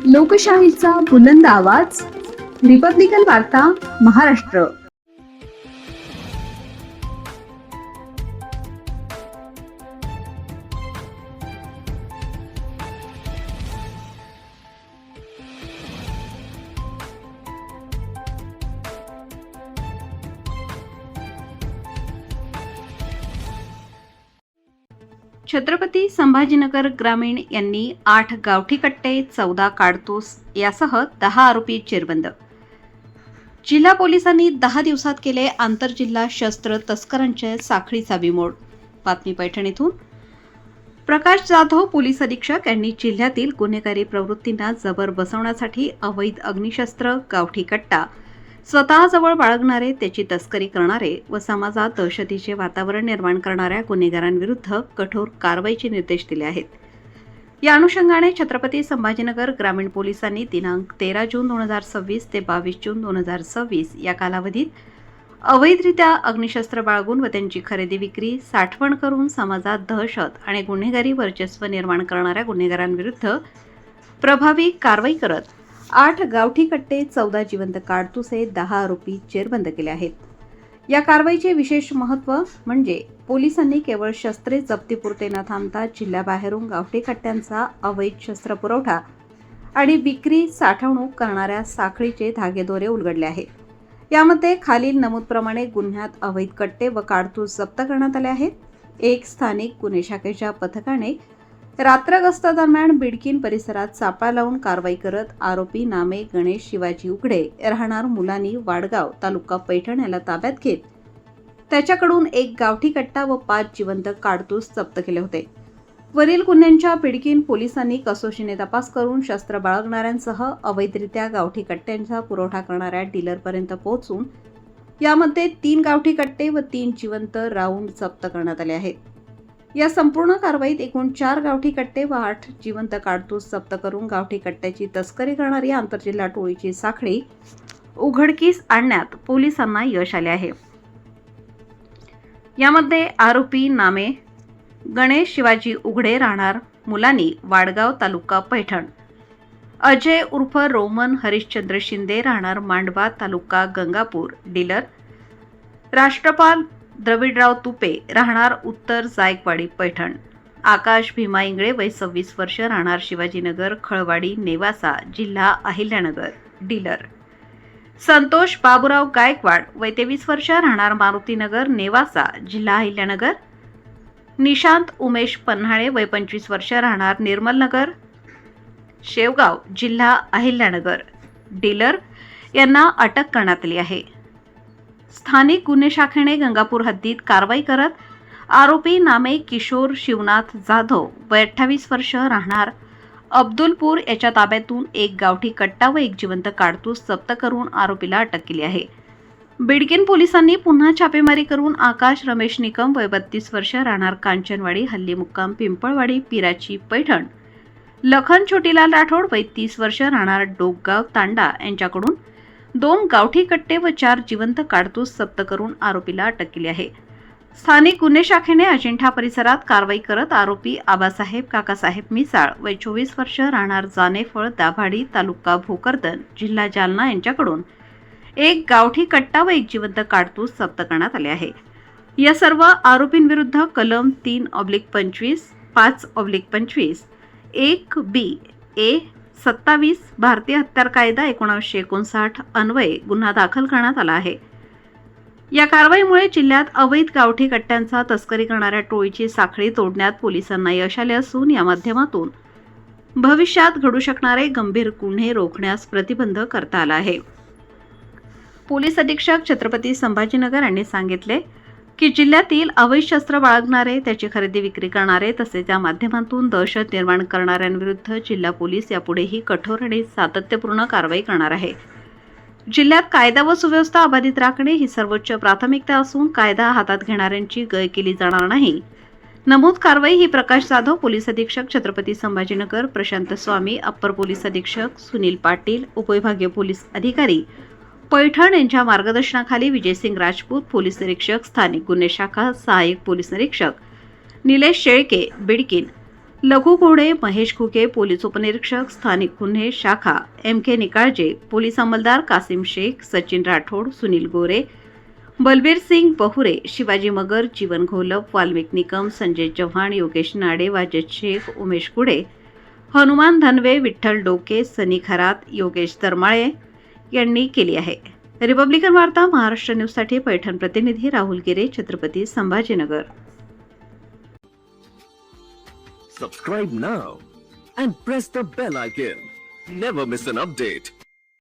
लोकशाहीचा बुलंद आवाज, रिपब्लिकन वार्ता, महाराष्ट्र. छत्रपती संभाजीनगर ग्रामीण यांनी 8 गावठी कट्टे, 14 काडतूस यासह 10 आरोपी जेरबंद. जिल्हा पोलिसांनी 10 दिवसात केले आंतरजिल्हा शस्त्र तस्करांचे साखळीचा बिमोड. बातमी पैठण येथून. प्रकाश जाधव पोलीस अधीक्षक यांनी जिल्ह्यातील गुन्हेगारी प्रवृत्तींना जबर बसवण्यासाठी अवैध अग्निशस्त्र, गावठी कट्टा स्वतःजवळ बाळगणारे, त्याची तस्करी करणारे व समाजात दहशतीचे वातावरण निर्माण करणाऱ्या गुन्हेगारांविरुद्ध कठोर कारवाईचे निर्देश दिले आहेत. या अनुषंगाने छत्रपती संभाजीनगर ग्रामीण पोलिसांनी दिनांक 13 जून 2026 ते 22 जून 2026 या कालावधीत अवैधरित्या अग्निशस्त्र बाळगून व त्यांची खरेदी विक्री, साठवण करून समाजात दहशत आणि गुन्हेगारी वर्चस्व निर्माण करणाऱ्या गुन्हेगारांविरुद्ध प्रभावी कारवाई करत 8 गावठी कट्टे, 14 जिवंत काडतुसे, 10 आरोपी जेरबंद केले आहेत. या कारवाईचे विशेष महत्त्व म्हणजे पोलिसांनी केवळ शस्त्रे जप्तीपुरते न थांबता जिल्ह्याबाहेरून गावठी कट्ट्यांचा अवैध शस्त्र पुरवठा आणि विक्री, साठवणूक करणाऱ्या साखळीचे धागेदोरे उलगडले आहेत. यामध्ये खालील नमूदप्रमाणे गुन्ह्यात अवैध कट्टे व काडतूस जप्त करण्यात आले आहेत. एक स्थानिक गुन्हे शाखेच्या पथकाने रात्र गस्त दरम्यान बिडकीन परिसरात सापळा लावून कारवाई करत आरोपी नामे गणेश शिवाजी उघडे, राहणार मुलानी, वाडगाव, तालुका पैठण याला ताब्यात घेत त्याच्याकडून 1 गावठी कट्टा व 5 जिवंत काडतूस जप्त केले होते. वरील गुन्ह्यांच्या बिडकीन पोलिसांनी कसोशीने तपास करून शस्त्र बाळगणाऱ्यांसह अवैधरित्या गावठी कट्ट्यांचा पुरवठा करणाऱ्या डीलरपर्यंत पोहोचून यामध्ये 3 गावठी कट्टे व 3 जिवंत राऊंड जप्त करण्यात आले आहेत. या संपूर्ण कारवाईत एकूण 4 गावठी कट्टे व 8 जिवंत काडतूस जप्त करून गावठी कट्ट्याची तस्करी करणारी आंतरजिल्हा टोळीची साखळी उघडकीस आणण्यात पोलिसांना यश आले आहे. यामध्ये आरोपी नामे गणेश शिवाजी उघडे, राहणार मुलानी, वाडगाव, तालुका पैठण; अजय उर्फ रोमन हरिश्चंद्र शिंदे, राहणार मांडवा, तालुका गंगापूर, डीलर; राष्ट्रपाल द्रविडराव तुपे, राहणार उत्तर जायकवाडी, पैठण; आकाश भीमा इंगळे, वय 26 वर्ष, राहणार शिवाजीनगर, खळवाडी, नेवासा, जिल्हा अहिल्यानगर, डीलर; संतोष बाबूराव गायकवाड, वय 23 वर्ष, राहणार मारुतीनगर, नेवासा, जिल्हा अहिल्यानगर; निशांत उमेश पन्हाळे, वय 25 वर्ष, राहणार निर्मलनगर, शेवगाव, जिल्हा अहिल्यानगर, डीलर यांना अटक करण्यात आली आहे. स्थानिक गुन्हे शाखेने गंगापूर हद्दीत कारवाई करत आरोपी नामे किशोर शिवनाथ जाधव, वय 28 वर्ष, राहणार अब्दुलपूर याच्या ताब्यातून 1 गावठी कट्टा व 1 जिवंत काडतूस जप्त करून आरोपीला अटक केली आहे. बिडकीन पोलिसांनी पुन्हा छापेमारी करून आकाश रमेश निकम, वय 32 वर्ष, राहणार कांचनवाडी, हल्ली मुक्काम पिंपळवाडी, पिराची, पैठण; लखन छोटीलाल राठोड, वय 30 वर्ष, राहणार डोकगाव, तांडा यांच्याकडून 2 गावठी कट्टे व 4 जिवंत काडतूस जप्त करून आरोपीला अटक केली आहे. स्थानिक गुन्हे शाखेने अजिंठा परिसरात कारवाई करत आरोपी आबासाहेब काकासाहेब मिसाळ, वय 24 वर्ष, राहणार जानेफळ, दाभाडी, तालुका भोकरदन, जिल्हा जालना यांच्याकडून 1 गावठी कट्टा व 1 जिवंत काडतूस जप्त करण्यात आले आहे. या सर्व आरोपींविरुद्ध कलम 3/25, 5/25, 1B, A 27 भारतीय हत्यार कायदा 1959 अन्वये गुन्हा दाखल करण्यात आला आहे. या कारवाईमुळे जिल्ह्यात अवैध गावठी कट्ट्यांचा तस्करी करणाऱ्या टोळीची साखळी तोडण्यात पोलिसांना यश आले असून या माध्यमातून भविष्यात घडू शकणारे गंभीर गुन्हे रोखण्यास प्रतिबंध करता आला आहे. पोलीस अधीक्षक छत्रपती संभाजीनगर यांनी सांगितले की जिल्ह्यातील अवैध शस्त्र बाळगणारे, त्याची खरेदी विक्री करणारे तसेच त्या माध्यमातून दहशत निर्माण करणाऱ्यांविरुद्ध जिल्हा पोलीस यापुढेही कठोर आणि सातत्यपूर्ण कारवाई करणार आहे. जिल्ह्यात कायदा व सुव्यवस्था अबाधित राखणे ही सर्वोच्च प्राथमिकता असून कायदा हातात घेणाऱ्यांची गय केली जाणार नाही. नमूद कारवाई ही प्रकाश जाधव पोलीस अधीक्षक छत्रपती संभाजीनगर, प्रशांत स्वामी अप्पर पोलीस अधीक्षक, सुनील पाटील उपविभागीय पोलीस अधिकारी पैठण यांच्या मार्गदर्शनाखाली विजयसिंग राजपूत पोलीस निरीक्षक, स्थानिक गुन्हे शाखा सहाय्यक पोलीस निरीक्षक निलेश शेळके बिडकीन, लघु घोडे महेश खुके, पोलीस उपनिरीक्षक स्थानिक गुन्हे शाखा एम के निकाळजे, पोलीस अंमलदार कासिम शेख, सचिन राठोड, सुनील गोरे, बलबीर सिंग बहुरे, शिवाजी मगर, जीवन घोलप, वाल्मिक निकम, संजय चव्हाण, योगेश नाडे, वाजेद शेख, उमेश कुडे, हनुमान धनवे, विठ्ठल डोके, सनी खरात, योगेश दरमाळे यांनी केली आहे. रिपब्लिकन वार्ता महाराष्ट्र न्यूजसाठी पैठण प्रतिनिधी राहुल गिरे, Chhatrapati Sambhajinagar. Subscribe now and press the bell icon. Never miss an update.